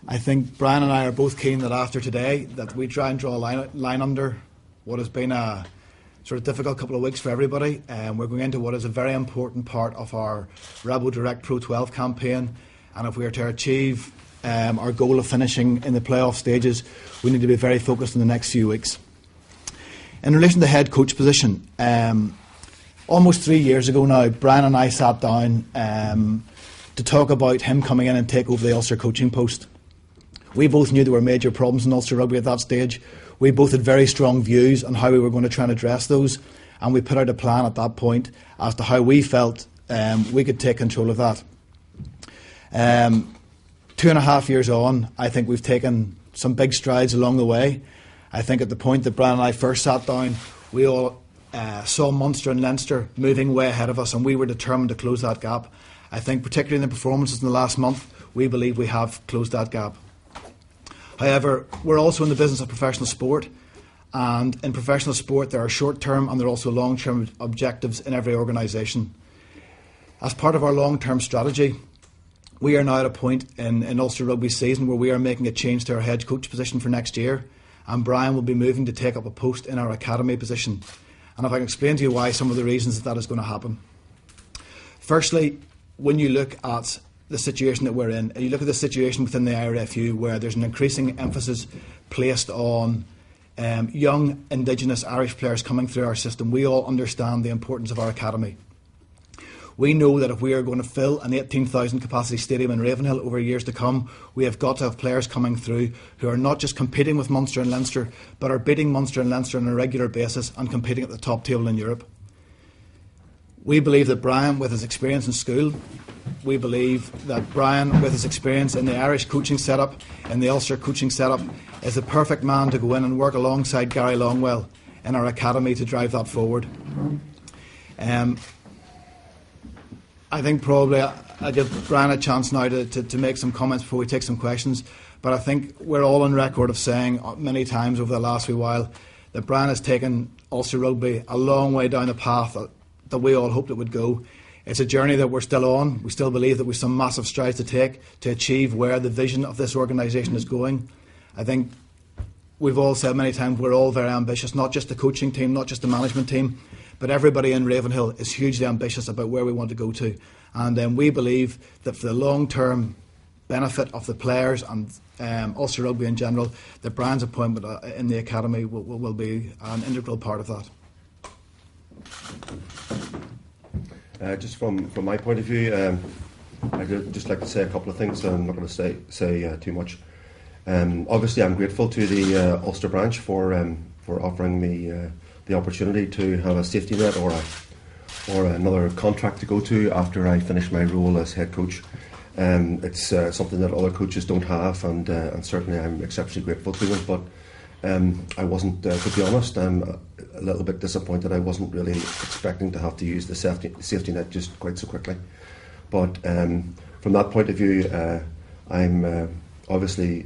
I think Brian and I are both keen that after today that we try and draw a line under what has been a sort of difficult couple of weeks for everybody. We're going into what is a very important part of our Rabo Direct Pro 12 campaign, and if we are to achieve our goal of finishing in the playoff stages, we need to be very focused in the next few weeks. In relation to the head coach position, almost 3 years ago now, Brian and I sat down to talk about him coming in and take over the Ulster coaching post. We both knew there were major problems in Ulster Rugby at that stage. We both had very strong views on how we were going to try and address those, and we put out a plan at that point as to how we felt we could take control of that. 2.5 years on, I think we've taken some big strides along the way. I think at the point that Brian and I first sat down, we all saw Munster and Leinster moving way ahead of us, and we were determined to close that gap. I think particularly in the performances in the last month, we believe we have closed that gap. However, we're also in the business of professional sport, and in professional sport there are short-term and there are also long-term objectives in every organisation. As part of our long-term strategy, we are now at a point in Ulster Rugby season where we are making a change to our head coach position for next year, and Brian will be moving to take up a post in our academy position. And if I can explain to you why, some of the reasons that is going to happen. Firstly, when you look at the situation that we're in, and you look at the situation within the IRFU where there's an increasing emphasis placed on young Indigenous Irish players coming through our system, we all understand the importance of our academy. We know that if we are going to fill an 18,000 capacity stadium in Ravenhill over years to come, we have got to have players coming through who are not just competing with Munster and Leinster, but are beating Munster and Leinster on a regular basis and competing at the top table in Europe. We believe that Brian, with his experience in school, we believe that Brian, with his experience in the Irish coaching setup, in the Ulster coaching setup, is the perfect man to go in and work alongside Gary Longwell in our academy to drive that forward. I think probably I'll give Brian a chance now to make some comments before we take some questions, but I think we're all on record of saying many times over the last wee while that Brian has taken Ulster Rugby a long way down the path that we all hoped it would go. It's a journey that we're still on. We still believe that we've some massive strides to take to achieve where the vision of this organisation is going. I think we've all said many times we're all very ambitious, not just the coaching team, not just the management team, but everybody in Ravenhill is hugely ambitious about where we want to go to. And we believe that for the long-term benefit of the players and Ulster Rugby in general, that Brian's appointment in the academy will be an integral part of that. Just from my point of view, I'd just like to say a couple of things. I'm not going to say too much. Obviously, I'm grateful to the Ulster branch for offering me the opportunity to have a safety net or another contract to go to after I finish my role as head coach. It's something that other coaches don't have, and certainly I'm exceptionally grateful to them. But I wasn't, to be honest, I'm a little bit disappointed. I wasn't really expecting to have to use the safety net just quite so quickly. But from that point of view, I'm obviously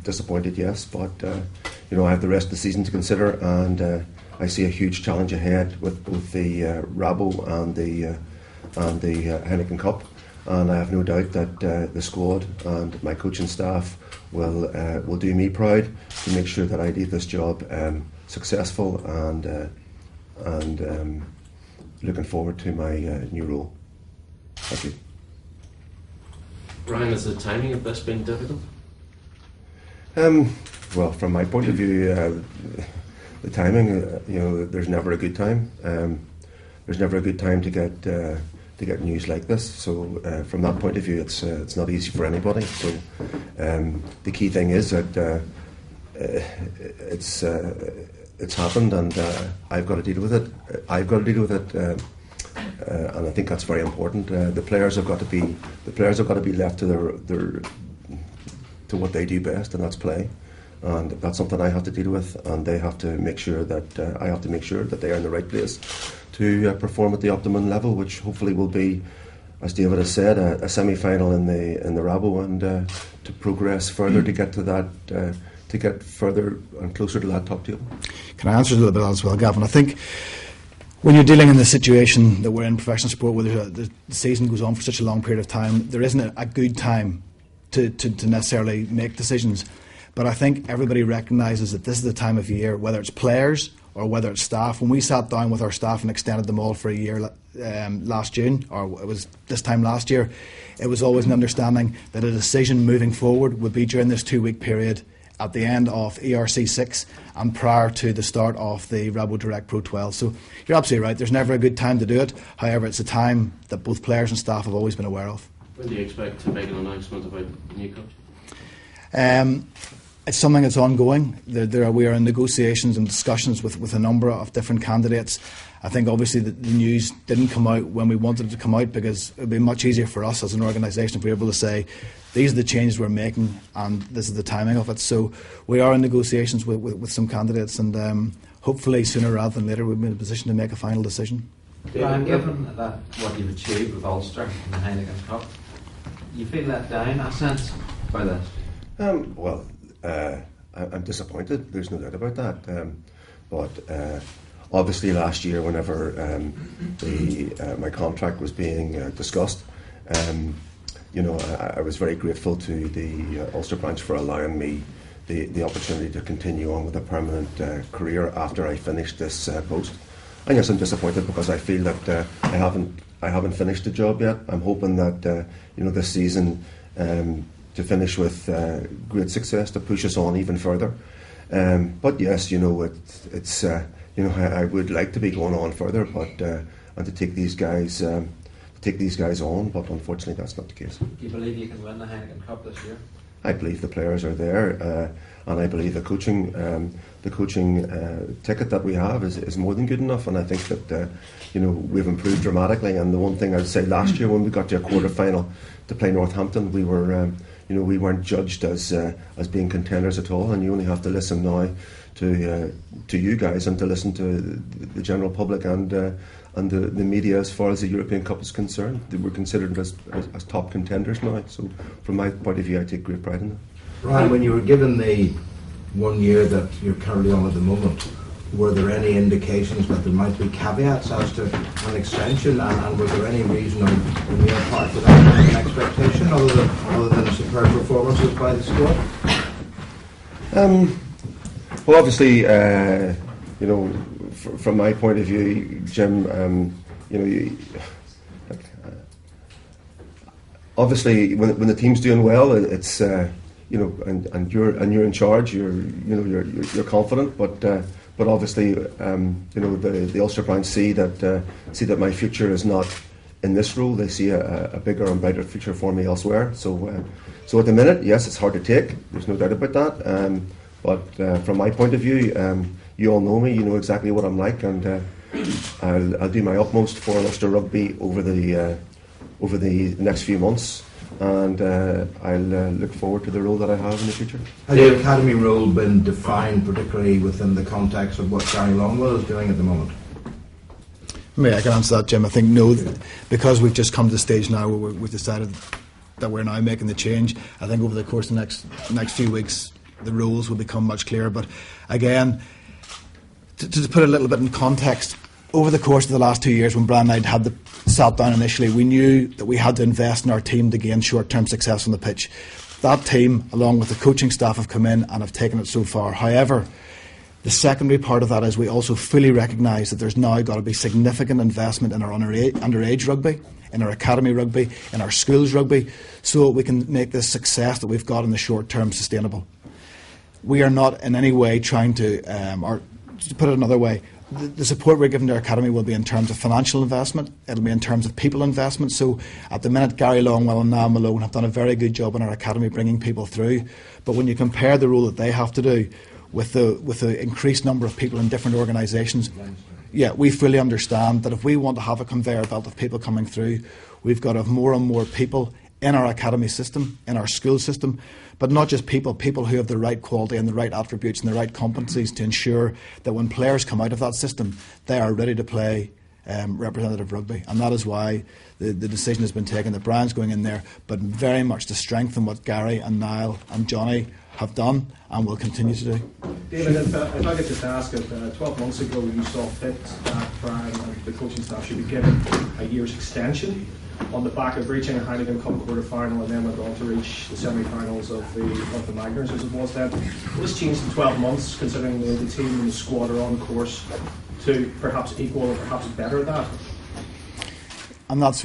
disappointed, yes. But I have the rest of the season to consider, and I see a huge challenge ahead with both the Rabo and the Heineken Cup. And I have no doubt that the squad and my coaching staff will do me proud to make sure that I leave this job successful and looking forward to my new role. Thank you. Brian, has the timing of this been difficult? Well, from my point of view, the timing, there's never a good time. There's never a good time to get news like this. So from that point of view, it's not easy for anybody. So the key thing is that it's happened, and I've got to deal with it. And I think that's very important. The players have got to be left to to what they do best, and that's play. And that's something I have to deal with, and they have to make sure that I have to make sure that they are in the right place to perform at the optimum level, which hopefully will be, as David has said, a semi-final in the Rabo, and to progress further to get to that, to get further and closer to that top table. Can I answer a little bit as well, Gavin? I think when you're dealing in the situation that we're in professional sport, where the season goes on for such a long period of time, there isn't a good time to necessarily make decisions. But I think everybody recognises that this is the time of year, whether it's players or whether it's staff. When we sat down with our staff and extended them all for a year last June, or it was this time last year, it was always an understanding that a decision moving forward would be during this 2-week period at the end of ERC 6 and prior to the start of the Rabo Direct Pro 12. So you're absolutely right, there's never a good time to do it. However, it's a time that both players and staff have always been aware of. When do you expect to make an announcement about the new coach? It's something that's ongoing. We are in negotiations and discussions with a number of different candidates. I think obviously the news didn't come out when we wanted it to come out, because it would be much easier for us as an organisation if we were able to say these are the changes we're making and this is the timing of it. So we are in negotiations with some candidates, and hopefully sooner rather than later we'll be in a position to make a final decision. Brian, given that what you've achieved with Ulster in the Heineken Cup, you feel let down in a sense by this? I'm disappointed, there's no doubt about that. But obviously last year, whenever my contract was being discussed, I was very grateful to the Ulster branch for allowing me the opportunity to continue on with a permanent career after I finished this post. And yes, I'm disappointed because I feel that I haven't finished the job yet. I'm hoping that this season to finish with great success to push us on even further. But yes, it's I would like to be going on further, but and to take these guys on, but unfortunately that's not the case. Do you believe you can win the Heineken Cup this year? I believe the players are there, and I believe the coaching ticket that we have is more than good enough. And I think that we've improved dramatically. And the one thing I'd say, last year when we got to a quarter final to play Northampton, we were we weren't judged as being contenders at all. And you only have to listen now to you guys and to listen to the general public and the media as far as the European Cup is concerned. We're considered as top contenders now. So from my point of view, I take great pride in that. Ryan, when you were given the 1 year that you're currently on at the moment, were there any indications that there might be caveats as to an extension, and was there any reason on your part for that kind of an expectation other than superb performances by the squad? Well, obviously, from my point of view, Jim, obviously when the team's doing well, it's and you're in charge, you're confident, but obviously the Ulster branch see that my future is not in this role. They see a bigger and brighter future for me elsewhere. So at the minute, yes, it's hard to take. There's no doubt about that. But from my point of view, you all know me. You know exactly what I'm like, and I'll do my utmost for Ulster Rugby over the next few months. And I'll look forward to the role that I have in the future. Has the academy role been defined, particularly within the context of what Gary Longwell is doing at the moment? Maybe I can answer that, Jim. I think no, because we've just come to the stage now where we've decided that we're now making the change. I think over the course of the next few weeks, the roles will become much clearer. But again, to put it a little bit in context, over the course of the last 2 years, when Brian and I had sat down initially, we knew that we had to invest in our team to gain short-term success on the pitch. That team, along with the coaching staff, have come in and have taken it so far. However, the secondary part of that is we also fully recognise that there's now got to be significant investment in our underage rugby, in our academy rugby, in our schools rugby, so that we can make this success that we've got in the short term sustainable. We are not in any way trying to, or to put it another way, the support we're giving to our academy will be in terms of financial investment, it'll be in terms of people investment. So at the minute, Gary Longwell and Niall Malone have done a very good job in our academy bringing people through, but when you compare the role that they have to do with the increased number of people in different organisations, yeah, we fully understand that if we want to have a conveyor belt of people coming through, we've got to have more and more people in our academy system, in our school system, but not just people who have the right quality and the right attributes and the right competencies to ensure that when players come out of that system, they are ready to play representative rugby. And that is why the decision has been taken that Brian's going in there, but very much to strengthen what Gary and Niall and Johnny have done and will continue to do. David, if I could just ask, 12 months ago you saw fit that Brian and the coaching staff should be given a year's extension. on the back of reaching a Heineken Cup quarter-final and then went on to reach the semi-finals of the Magners as it was then. What's changed in 12 months, considering the team and the squad are on course to perhaps equal or perhaps better that? And that's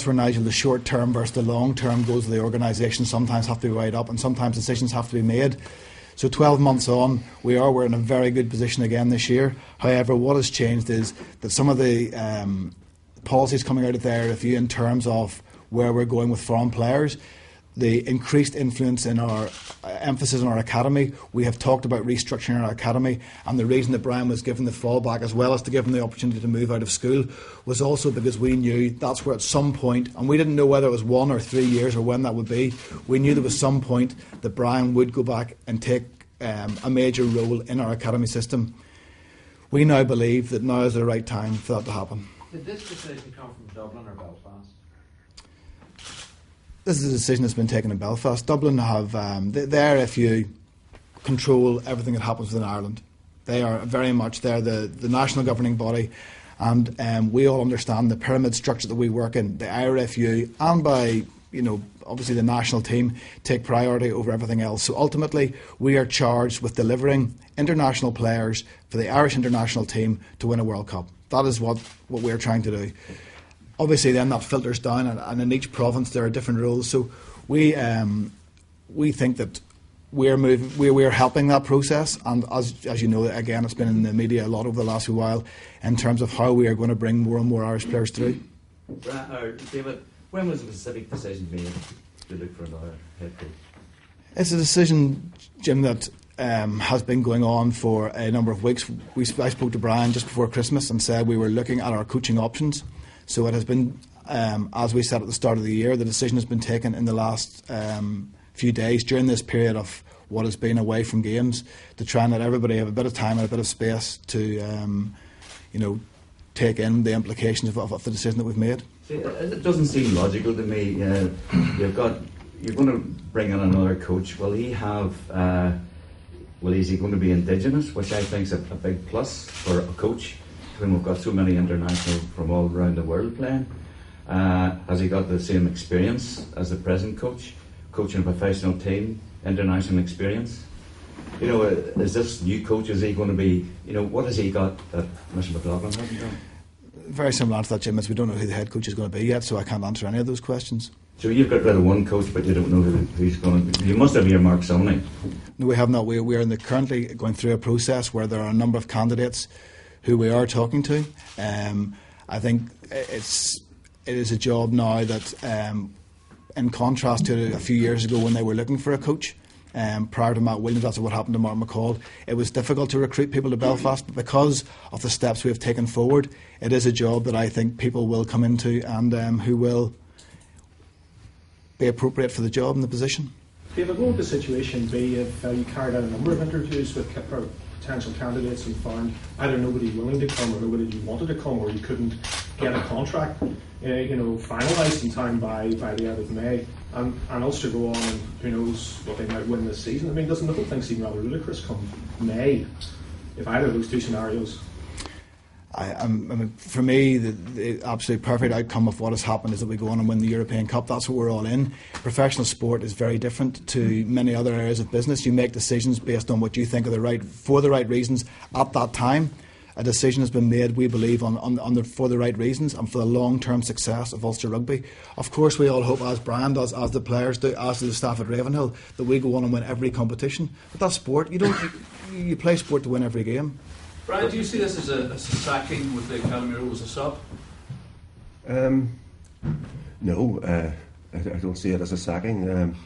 where, Nigel, the short term versus the long term goals of the organisation sometimes have to be weighed up, and sometimes decisions have to be made. So 12 months on, we're in a very good position again this year. However, what has changed is that some of the policies coming out of there, if you in terms of where we're going with foreign players, the increased influence in our emphasis on our academy. We have talked about restructuring our academy, and the reason that Brian was given the fallback as well as to give him the opportunity to move out of school was also because we knew that's where at some point, and we didn't know whether it was 1 or 3 years or when that would be, we knew there was some point that Brian would go back and take a major role in our academy system. We now believe that now is the right time for that to happen. Did this decision come from Dublin or Belfast? This is a decision that's been taken in Belfast. Dublin have, they're if you control everything that happens within Ireland. They are very much, they're the national governing body, and we all understand the pyramid structure that we work in. The IRFU, and by, obviously the national team, take priority over everything else. So ultimately, we are charged with delivering international players for the Irish international team to win a World Cup. That is what we're trying to do. Obviously, then that filters down, and in each province there are different rules. So we think that we're helping that process, and as you know, again, it's been in the media a lot over the last few while in terms of how we are going to bring more and more Irish players through. David, when was the specific decision made to look for another head coach? It's a decision, Jim, that has been going on for a number of weeks. I spoke to Brian just before Christmas and said we were looking at our coaching options. So it has been, as we said at the start of the year, the decision has been taken in the last few days during this period of what has been away from games to try and let everybody have a bit of time and a bit of space to, take in the implications of the decision that we've made. See, it doesn't seem logical to me. You're going to bring in another coach. Will he have? Is he going to be Indigenous, which I think is a big plus for a coach when we've got so many international from all around the world playing? Has he got the same experience as the present coach, coaching a professional team, international experience? Is this new coach, is he going to be, what has he got that Mr. McLaughlin hasn't done? Very similar to that, Jim, as we don't know who the head coach is going to be yet, so I can't answer any of those questions. So you've got rid of one coach, but you don't know who's going to be. You must have earmarked somebody. No, we have not. We are currently going through a process where there are a number of candidates who we are talking to. I think it is a job now that, in contrast to a few years ago when they were looking for a coach, prior to Matt Williams, that's what happened to Mark McCall. It was difficult to recruit people to Belfast, but because of the steps we have taken forward, it is a job that I think people will come into and who will be appropriate for the job and the position. David, what would the situation be if you carried out a number of interviews with potential candidates and found either nobody willing to come or nobody you wanted to come, or you couldn't get a contract finalised in time by the end of May, and Ulster go on and who knows what they might win this season? I mean, doesn't the whole thing seem rather ludicrous come May if either of those two scenarios? For me, the absolute perfect outcome of what has happened is that we go on and win the European Cup. That's what we're all in. Professional sport is very different to many other areas of business. You make decisions based on what you think are for the right reasons at that time. A decision has been made, we believe, for the right reasons and for the long-term success of Ulster Rugby. Of course, we all hope, as Brian does, as the players do, as do the staff at Ravenhill, that we go on and win every competition. But that's sport. You play sport to win every game. Brian, do you see this as a sacking with the academy rule as a sub? No, I don't see it as a sacking.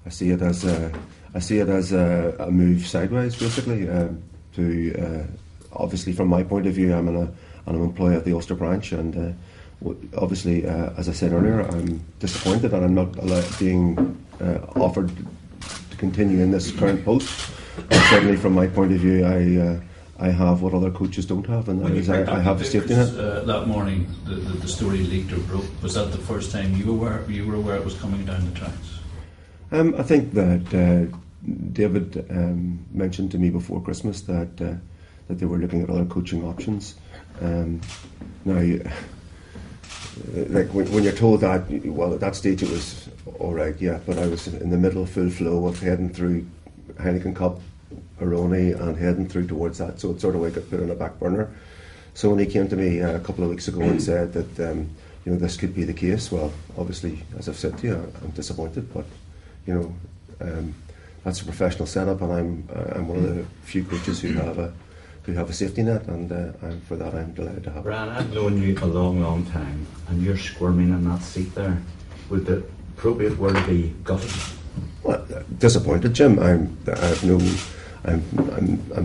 I see it as a move sideways, basically. Obviously, from my point of view, I'm an employee at the Ulster branch, and obviously, as I said earlier, I'm disappointed that I'm not being offered to continue in this current post. But certainly, from my point of view, I have what other coaches don't have, and that is I have a safety net. That morning, the story leaked or broke. Was that the first time you were aware it was coming down the tracks? I think that David mentioned to me before Christmas that they were looking at other coaching options. Now, like when you're told that, well, at that stage it was all right, yeah, but I was in the middle, full flow of heading through Heineken Cup, Aroni, and heading through towards that, so it sort of got put on a back burner. So when he came to me a couple of weeks ago and said that this could be the case, well, obviously, as I've said to you, I'm disappointed, but that's a professional setup, and I'm one of the few coaches who have a safety net, and for that I'm delighted to have it. Brian, I've known you a long, long time, and you're squirming in that seat there. Would the appropriate word be gutted? Well, disappointed, Jim. I'm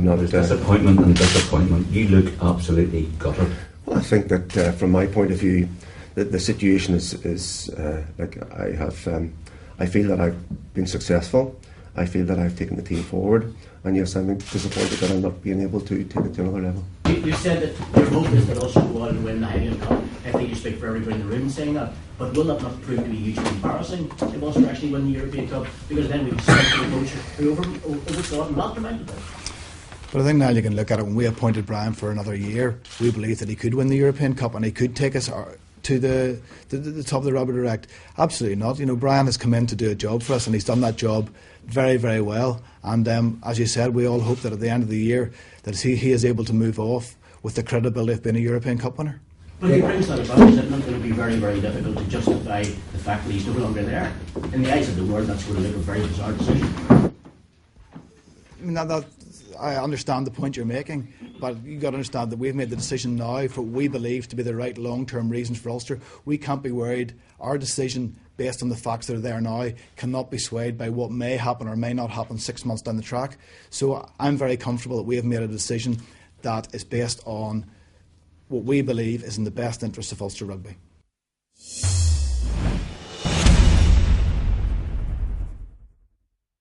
not. There's disappointment and disappointment. You look absolutely gutted. Well, I think that from my point of view, the situation is like I feel that I've been successful. I feel that I've taken the team forward, and yes, I'm disappointed that I'm not being able to take it to another level. You said that your hope is that Ulster will go on and win the Heineken Cup. I think you speak for everybody in the room saying that. But will that not prove to be hugely embarrassing if Ulster actually win the European Cup? Because then we've stuck to the coach who oversaw it and masterminded it. But I think now you can look at it. When we appointed Brian for another year, we believed that he could win the European Cup and he could take us to the top of the Rugby Direct. Absolutely not. Brian has come in to do a job for us, and he's done that job very, very well. And as you said, we all hope that at the end of the year that he is able to move off with the credibility of being a European Cup winner. But if he brings that about, is it not going to be very, very difficult to justify the fact that he's no longer there? In the eyes of the world, that's going to look a very bizarre decision. I understand the point you're making, but you've got to understand that we've made the decision now for what we believe to be the right long-term reasons for Ulster. We can't be worried. Our decision, based on the facts that are there now, cannot be swayed by what may happen or may not happen 6 months down the track. So I'm very comfortable that we have made a decision that is based on what we believe is in the best interest of Ulster Rugby.